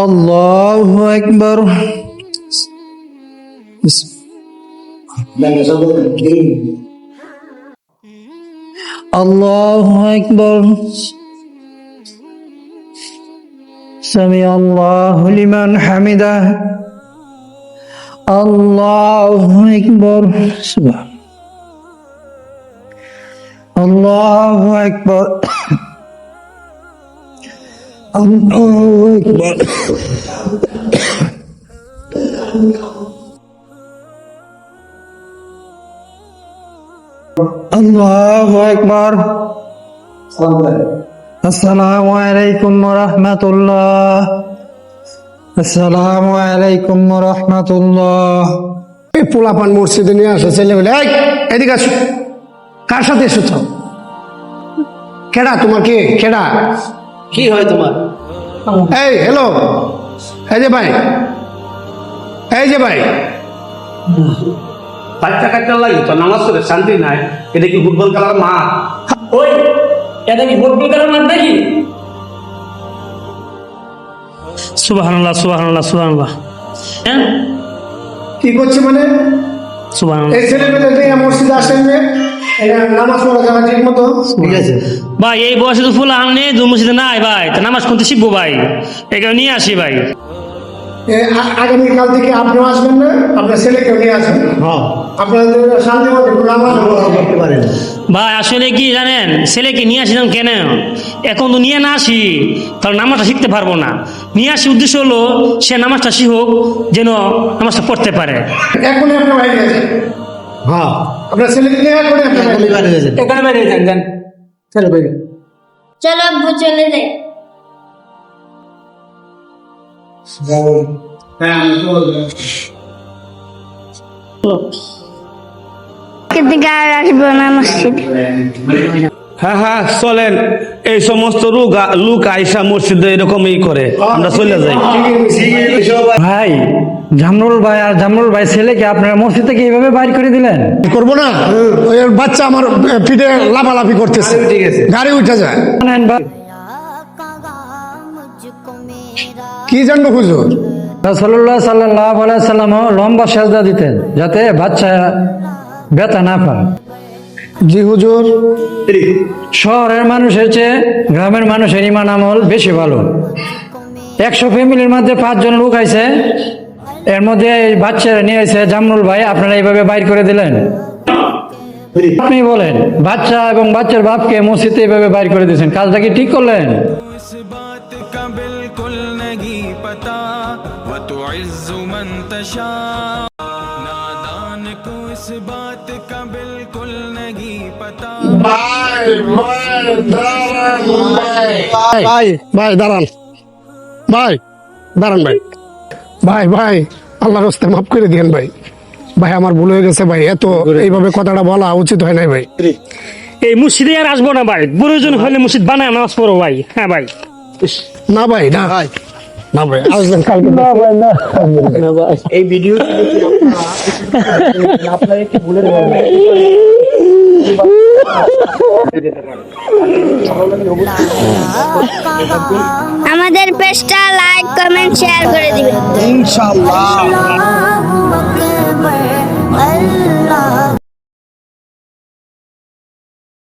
আল্লাহু আকবার। আল্লাহু আকবার। সামি আল্লাহু লিমান হামিদাহ। আল্লাহু আকবার। আল্লাহু আকবার। আল্লাহু আকবার। আল্লাহু আকবার। আসসালামু আলাইকুম ওয়া রাহমাতুল্লাহ। আসসালামু আলাইকুম ওয়া রাহমাতুল্লাহ। এই পোলাপান মসজিদে নিয়ে আসে ছেলেবেলে, এই এদিকে আসো। কার সাথে এসেছ? কেডা তোমার? কে কেডা? কি হয় তোমার? এই হ্যালো, এই যে ভাই, এই যে ভাই, বাচ্চা কাচ্চা লাগে তো নামাজ পড়ে শান্তি নাই। এটা কি ফুটবল খেলার মাঠ? ওই এটা কি ফুটবল খেলার মাঠ নাকি? সুবহানাল্লাহ সুবহানাল্লাহ সুবহানাল্লাহ। হ্যাঁ কি করছে মানে? সুবহানাল্লাহ। এই ছেলেবেলে নিয়ে মসজিদে আসেন যে এটা নামাজ পড়া যাবে ঠিক মতো? ঠিক আছে ভাই, এই বয়সে তো ফুল আনলে মসজিদে নাই ভাই, তা নামাজ পড়তে শিখবো ভাই, এগুলো নিয়ে আসি ভাই। আগামীকাল থেকে আপনিও আসবেন না, আপনার ছেলেকেও নিয়ে আসবেন। আপনাদের শান্তি মতো নামাজ পড়তে পারেন। ভাই আসলে কি জানেন, ছেলেকে নিয়ে আসিলাম কেন, এখন তো নিয়ে না আসি তাহলে নামাজটা শিখতে পারবো না। নিয়ে আসি উদ্দেশ্য হলো সে নামাজটা শিখুক, যেন নামাজটা পড়তে পারে। এখনই আপনার বাইরে গেছে। হ্যাঁ, আপনার ছেলেকে নিয়ে এখনই আপনার বাইরে গেছে। এখানে বাইরে যান, চলো বাইরে। চলো আব্বু চলে যাই। কিন্তু আর আসবো না মসজিদে। হ্যাঁ হ্যাঁ চলেন। এই সমস্ত লোক আইসা মসজিদে এরকমই করে, আমরা চলে যাই। ভাই, জামরুল ভাই আর জামরুল ভাই ছেলেকে আপনারা মসজিদ থেকে এইভাবে বাইর করে দিলেন? করবো না, ওই বাচ্চা আমার পিঠে লাফালাফি করতেছে, ঠিক আছে গাড়ি উঠে যায়। কি জানবো হুজুর? রাসূলুল্লাহ সাল্লাল্লাহু আলাইহি ওয়াসাল্লাম লম্বা সেজদা দিতেন যাতে বাচ্চা ব্যথা না পায়। জি হুজুর। শহরের মানুষের চেয়ে গ্রামের মানুষের ঈমান আমল বেশি ভালো। 100 ফ্যামিলির মধ্যে 5 জন লোক আইছে, এর মধ্যে এই বাচ্চারা নিয়ে আইছে জামরুল ভাই, আপনারা এইভাবে বাইর করে দিলেন। আপনি বলেন, বাচ্চা এবং বাচ্চার বাপকে মসজিদে এইভাবে বাইর করে দিয়েছেন, কাজটা কি ঠিক করলেন? ভাই ভাই দাঁড়ান, ভাই দাঁড়ান, ভাই ভাই ভাই আল্লাহর রাস্তায় মাফ করে দিয়েন ভাই। ভাই আমার ভুল হয়ে গেছে ভাই, এত এইভাবে কথাটা বলা উচিত হয় নাই ভাই। এই মসজিদে আর আসবো না ভাই, প্রয়োজন হলে মসজিদ বানায় নামাজ পড়ো ভাই। হ্যাঁ ভাই। না ভাই, না না ভাই, আসবেন কালকে। না ভাই, না ভাই, এই ভিডিও আপনারা একটু ভুলে আমাদের পেজটা লাইক কমেন্ট শেয়ার করে দিবেন ইনশাআল্লাহ।